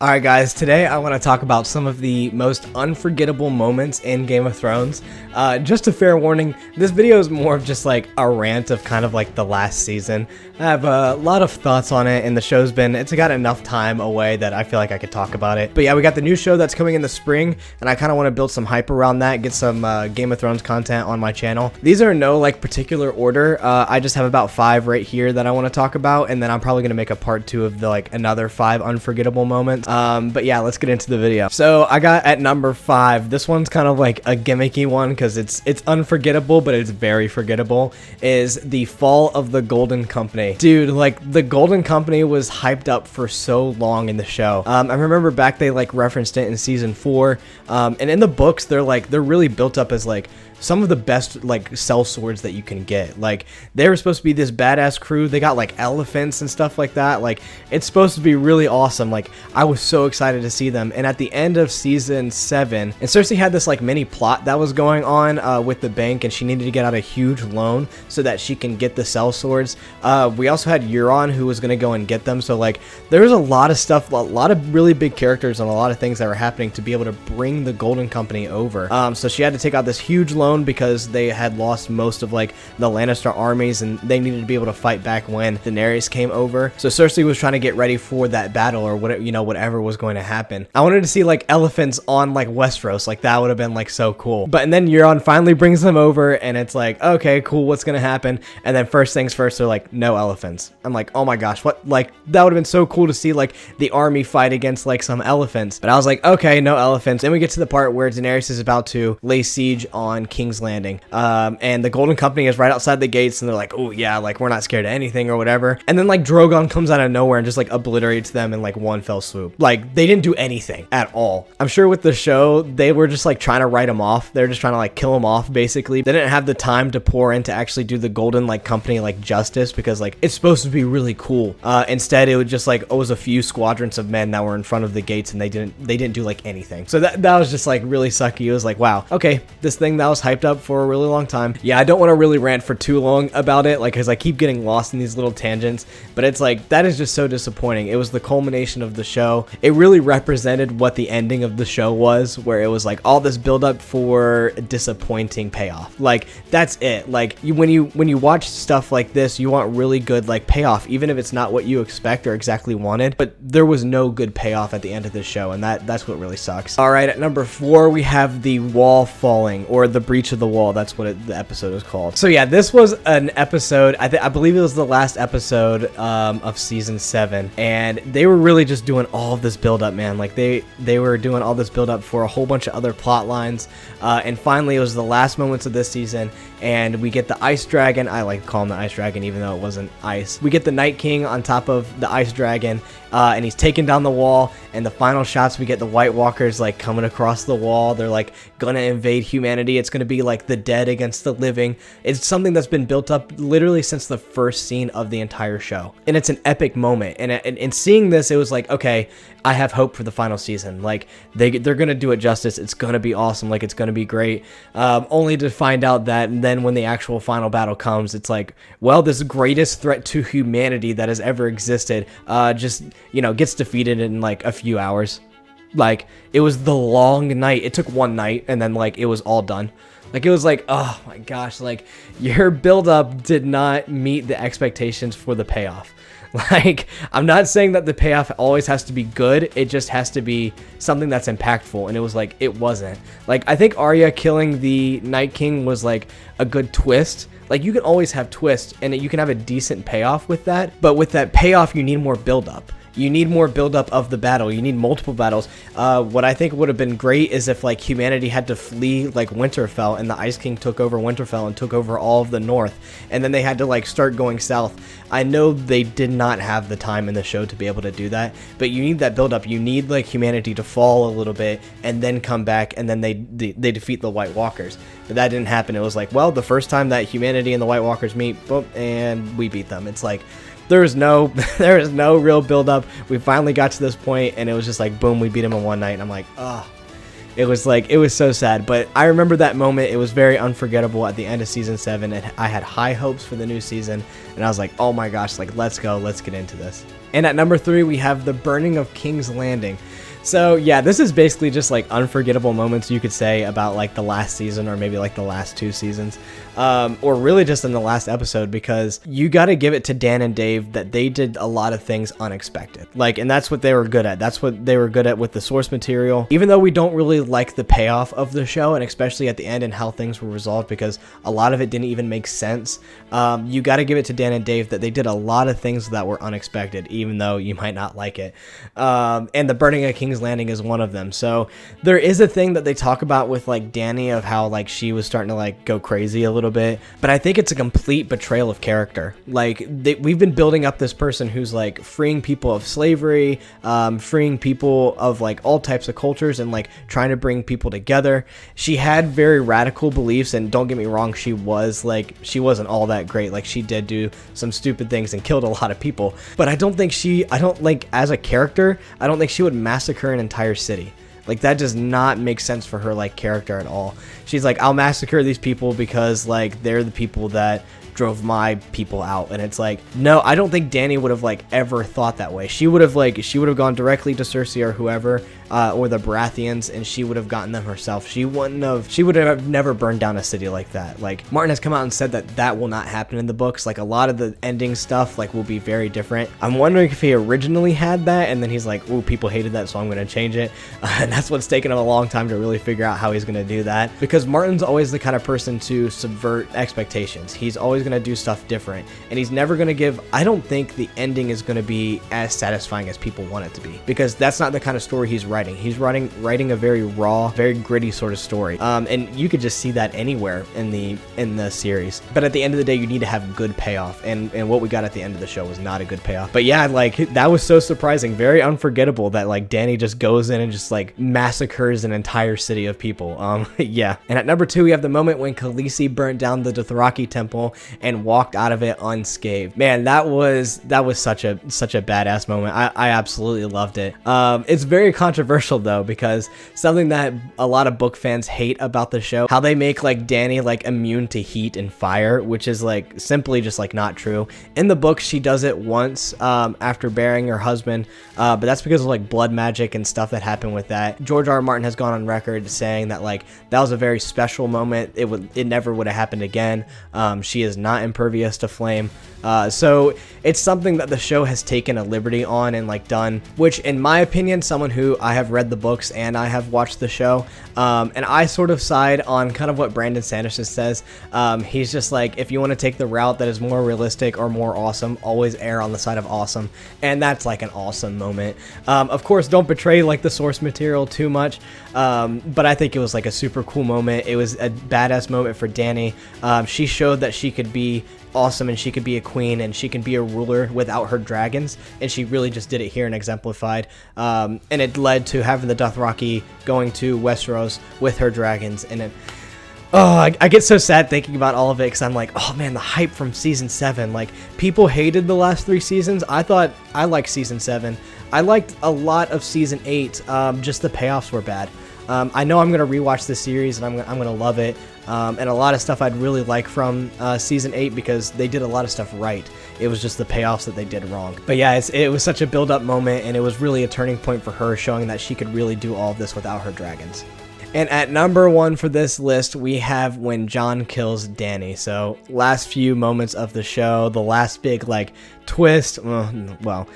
Alright guys, today I want to talk about some of the most unforgettable moments in Game of Thrones. Just a fair warning, this video is more of just like a rant of kind of like the last season. I have a lot of thoughts on it, and the show's it's got enough time away that I feel like I could talk about it. But yeah, we got the new show that's coming in the spring, and I kind of want to build some hype around that, get some Game of Thrones content on my channel. These are in no like particular order. I just have about 5 right here that I want to talk about, and then I'm probably going to make a part 2 of the like another 5 unforgettable moments. But yeah, let's get into the video. So I got at number 5, this one's kind of like a gimmicky one because it's unforgettable, but it's very forgettable, is the fall of the Golden Company. Dude, like the Golden Company was hyped up for so long in the show. I remember back they like referenced it in season 4, and in the books they're really built up as like some of the best like sellswords that you can get. Like they were supposed to be this badass crew. They got like elephants and stuff like that. Like it's supposed to be really awesome. Like I was so excited to see them. And at the end of season 7, and Cersei had this like mini plot that was going on with the bank, and she needed to get out a huge loan so that she can get the sellswords. We also had Euron who was going to go and get them. So like there was a lot of stuff, a lot of really big characters and a lot of things that were happening to be able to bring the Golden Company over. So she had to take out this huge loan because they had lost most of like the Lannister armies, and they needed to be able to fight back when Daenerys came over. So Cersei was trying to get ready for that battle, or whatever, whatever was going to happen. I wanted to see like elephants on like Westeros. Like that would have been like so cool. But and then Euron finally brings them over, and it's like, okay, cool, what's gonna happen? And then first things first, they're like, no elephants. I'm like, oh my gosh, what? Like that would have been so cool to see like the army fight against like some elephants. But I was like, okay, no elephants. Then we get to the part where Daenerys is about to lay siege on King's Landing, and the Golden Company is right outside the gates, and they're like, oh yeah, like we're not scared of anything or whatever. And then like Drogon comes out of nowhere and just like obliterates them in like one fell swoop. Like they didn't do anything at all. I'm sure with the show they were just like trying to write them off. They're just trying to like kill them off basically. They didn't have the time to pour in to actually do the Golden like Company like justice, because like it's supposed to be really cool. Instead it was just like, it was a few squadrons of men that were in front of the gates, and they didn't do like anything. So that was just like really sucky. It was like, wow, okay, this thing that was hyped up for a really long time. Yeah, I don't want to really rant for too long about it, like, because I keep getting lost in these little tangents, but it's like, that is just so disappointing. It was the culmination of the show. It really represented what the ending of the show was, where it was like all this build up for a disappointing payoff. Like that's it. Like when you watch stuff like this, you want really good like payoff, even if it's not what you expect or exactly wanted. But there was no good payoff at the end of this show, and that's what really sucks. All right, at number 4 we have the wall falling, or the breach of the wall. That's what the episode is called. So yeah, this was an episode, I believe it was the last episode of season 7, and they were really just doing all of this build up, man. Like they were doing all this build up for a whole bunch of other plot lines, and finally it was the last moments of this season, and we get the ice dragon. I like to call him the ice dragon even though it wasn't ice. We get the Night King on top of the ice dragon, and he's taking down the wall, and the final shots we get the White Walkers like coming across the wall. They're like gonna invade humanity. It's gonna be like the dead against the living. It's something that's been built up literally since the first scene of the entire show, and it's an epic moment. And seeing this, it was like, okay, I have hope for the final season. Like they're gonna do it justice. It's gonna be awesome. Like it's gonna be great. Only to find out that then when the actual final battle comes, it's like, well, this greatest threat to humanity that has ever existed just gets defeated in like a few hours. Like it was the long night. It took one night, and then like it was all done. Like it was like, oh my gosh, like your build-up did not meet the expectations for the payoff. Like, I'm not saying that the payoff always has to be good. It just has to be something that's impactful. And it was like, it wasn't. Like, I think Arya killing the Night King was like a good twist. Like, you can always have twists, and you can have a decent payoff with that. But with that payoff, you need more build-up. You need more buildup of the battle. You need multiple battles. What I think would have been great is if like humanity had to flee like Winterfell, and the Ice King took over Winterfell and took over all of the north, and then they had to like start going south. I know they did not have the time in the show to be able to do that, but you need that buildup. You need like humanity to fall a little bit and then come back, and then they defeat the White Walkers. But that didn't happen. It was like, well, the first time that humanity and the White Walkers meet, boom, and we beat them. It's like, there is no real build up. We finally got to this point, and it was just like, boom, we beat him in one night. And I'm like, oh, It was like, it was so sad. But I remember that moment. It was very unforgettable at the end of season 7, and I had high hopes for the new season, and I was like, oh my gosh, like, let's go, let's get into this. And at number 3, we have the burning of King's Landing. So yeah, this is basically just like unforgettable moments, you could say, about like the last season, or maybe like the last 2 seasons, or really just in the last episode, because you got to give it to Dan and Dave that they did a lot of things unexpected. Like, and that's what they were good at. That's what they were good at with the source material. Even though we don't really like the payoff of the show, and especially at the end and how things were resolved, because a lot of it didn't even make sense. You got to give it to Dan and Dave that they did a lot of things that were unexpected, even though you might not like it. And the burning of King's Landing is one of them. So there is a thing that they talk about with like Dany, of how like she was starting to like go crazy a little bit, but I think it's a complete betrayal of character. Like, we've been building up this person who's like freeing people of slavery, freeing people of like all types of cultures, and like trying to bring people together. She had very radical beliefs, and don't get me wrong, she wasn't all that great. Like, she did do some stupid things and killed a lot of people, but I don't think as a character, I don't think she would massacre an entire city. Like, that does not make sense for her like character at all. She's like, I'll massacre these people because like they're the people that drove my people out. And it's like, no, I don't think Dany would have like ever thought that way. She would have gone directly to Cersei or whoever, or the Baratheons, and she would have gotten them herself. She would have never burned down a city like that. Like, Martin has come out and said that that will not happen in the books. Like, a lot of the ending stuff like will be very different. I'm wondering if he originally had that and then he's like, ooh, people hated that, so I'm going to change it. And that's what's taken him a long time to really figure out how he's going to do that, because Martin's always the kind of person to subvert expectations. He's always going to do stuff different, and he's never going to give, I don't think the ending is going to be as satisfying as people want it to be, because that's not the kind of story he's writing. He's writing a very raw, very gritty sort of story, and you could just see that anywhere in the series. But at the end of the day, you need to have good payoff, and what we got at the end of the show was not a good payoff. But yeah, like, that was so surprising, very unforgettable, that like Dany just goes in and just like massacres an entire city of people. Yeah. And at number 2, we have the moment when Khaleesi burnt down the Dothraki temple and walked out of it unscathed. Man, that was such a badass moment. I absolutely loved it. It's very controversial though, because something that a lot of book fans hate about the show, how they make like Dany like immune to heat and fire, which is like simply just like not true. In the book, she does it once after burying her husband, but that's because of like blood magic and stuff that happened with that. George R. Martin has gone on record saying that like that was a very special moment. It never would have happened again. She is not impervious to flame. So it's something that the show has taken a liberty on and like done, which in my opinion, someone who I have read the books and I have watched the show, and I sort of side on kind of what Brandon Sanderson says. He's just like, if you want to take the route that is more realistic or more awesome, always err on the side of awesome. And that's like an awesome moment. Of course, don't betray like the source material too much. But I think it was like a super cool moment. It was a badass moment for Dany. She showed that she could be awesome, and she could be a queen, and she can be a ruler without her dragons, and she really just did it here and exemplified, and it led to having the Dothraki going to Westeros with her dragons. And it, I get so sad thinking about all of it, because I'm like, oh man, the hype from season 7, like, people hated the last 3 seasons. I liked season 7. I liked a lot of season 8, just the payoffs were bad. I know I'm going to rewatch this series, and I'm going to love it. And a lot of stuff I'd really like from season 8, because they did a lot of stuff right. It was just the payoffs that they did wrong. But yeah, it was such a build-up moment, and it was really a turning point for her, showing that she could really do all of this without her dragons. And at number 1 for this list, we have when Jon kills Dany. So last few moments of the show, the last big like twist, well,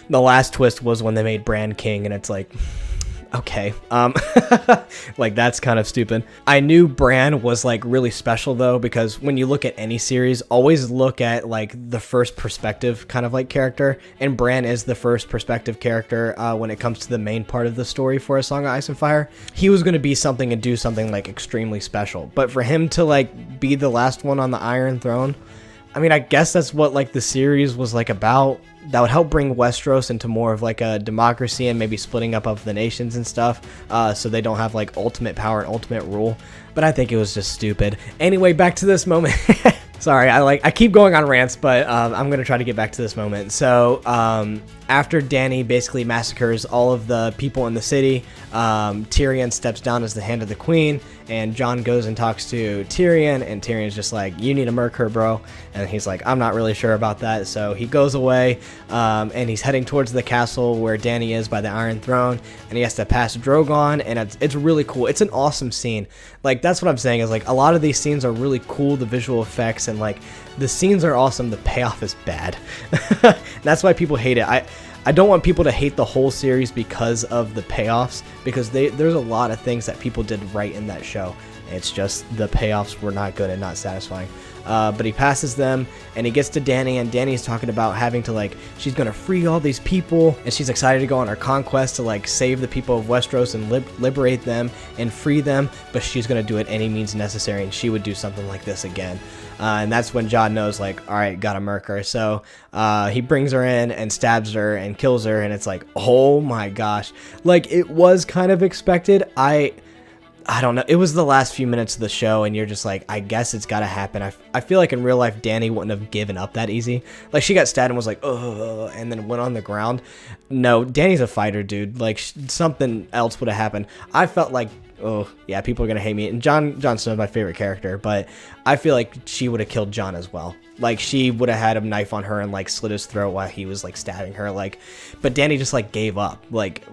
the last twist was when they made Bran king, and it's like, okay, like, that's kind of stupid. I knew Bran was like really special though, because when you look at any series, always look at like the first perspective kind of like character, and Bran is the first perspective character when it comes to the main part of the story for A Song of Ice and Fire. He was going to be something and do something like extremely special, but for him to like be the last one on the Iron Throne, I mean, I guess that's what like the series was like about. That would help bring Westeros into more of like a democracy, and maybe splitting up of the nations and stuff, so they don't have like ultimate power and ultimate rule. But I think it was just stupid. Anyway, back to this moment. Sorry, I keep going on rants, but I'm gonna try to get back to this moment. So after Dany basically massacres all of the people in the city, Tyrion steps down as the hand of the queen, and Jon goes and talks to Tyrion, and Tyrion's just like, you need to murk her, bro. And he's like, I'm not really sure about that. So he goes away, and he's heading towards the castle where Dany is by the Iron Throne, and he has to pass Drogon, and it's really cool. It's an awesome scene. Like, that's what I'm saying, is like, a lot of these scenes are really cool, the visual effects, and like, the scenes are awesome, the payoff is bad. That's why people hate it. I don't want people to hate the whole series because of the payoffs, because there's a lot of things that people did right in that show. It's just the payoffs were not good and not satisfying. But he passes them, and he gets to Dany, and Dany's talking about having to, like, she's going to free all these people, and she's excited to go on her conquest to, like, save the people of Westeros and liberate them and free them, but she's going to do it any means necessary, and she would do something like this again. And that's when Jon knows, like, all right, gotta murk her. So he brings her in and stabs her and kills her, and it's like, oh my gosh. Like, it was kind of expected. I don't know. It was the last few minutes of the show, and you're just like, I guess it's got to happen. I feel like in real life, Dany wouldn't have given up that easy. Like, she got stabbed and was like, oh, and then went on the ground. No, Dany's a fighter, dude. Like, something else would have happened. I felt like, oh, yeah, people are going to hate me. And Jon Snow's my favorite character, but I feel like she would have killed Jon as well. Like, she would have had a knife on her and, like, slit his throat while he was, like, stabbing her. Like, but Dany just, like, gave up. Like,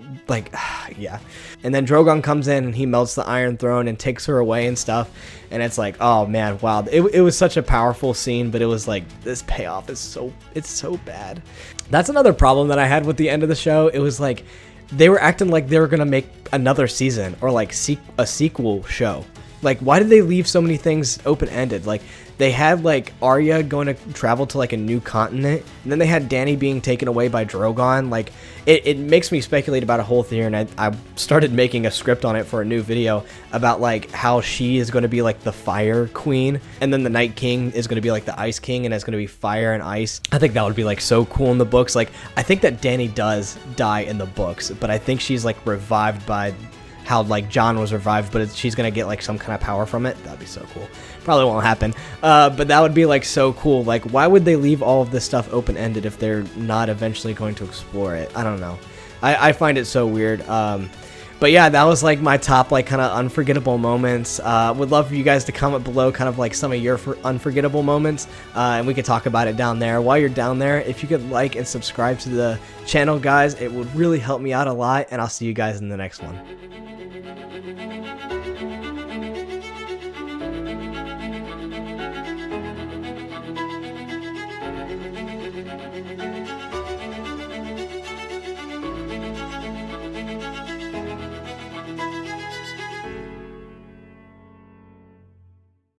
yeah. And then Drogon comes in, and he melts the Iron Throne and takes her away and stuff. And it's like, oh, man, wow. It was such a powerful scene, but it was like, this payoff is it's so bad. That's another problem that I had with the end of the show. It was like, they were acting like they were going to make another season or, like, a sequel show. Like, why did they leave so many things open-ended? Like, they had, like, Arya going to travel to, like, a new continent, and then they had Dany being taken away by Drogon. Like, it makes me speculate about a whole theory, and I started making a script on it for a new video about, like, how she is going to be, like, the Fire Queen, and then the Night King is going to be, like, the Ice King, and it's going to be fire and ice. I think that would be, like, so cool in the books. Like, I think that Dany does die in the books, but I think she's, like, revived by how, like, Jon was revived, but she's gonna get, like, some kind of power from it. That'd be so cool. Probably won't happen, but that would be, like, so cool. Like, why would they leave all of this stuff open-ended if they're not eventually going to explore it? I don't know. I find it so weird. But yeah, that was, like, my top, like, kind of unforgettable moments. Would love for you guys to comment below kind of, like, some of your unforgettable moments, and we could talk about it down there. While you're down there, if you could like and subscribe to the channel, guys, it would really help me out a lot, and I'll see you guys in the next one.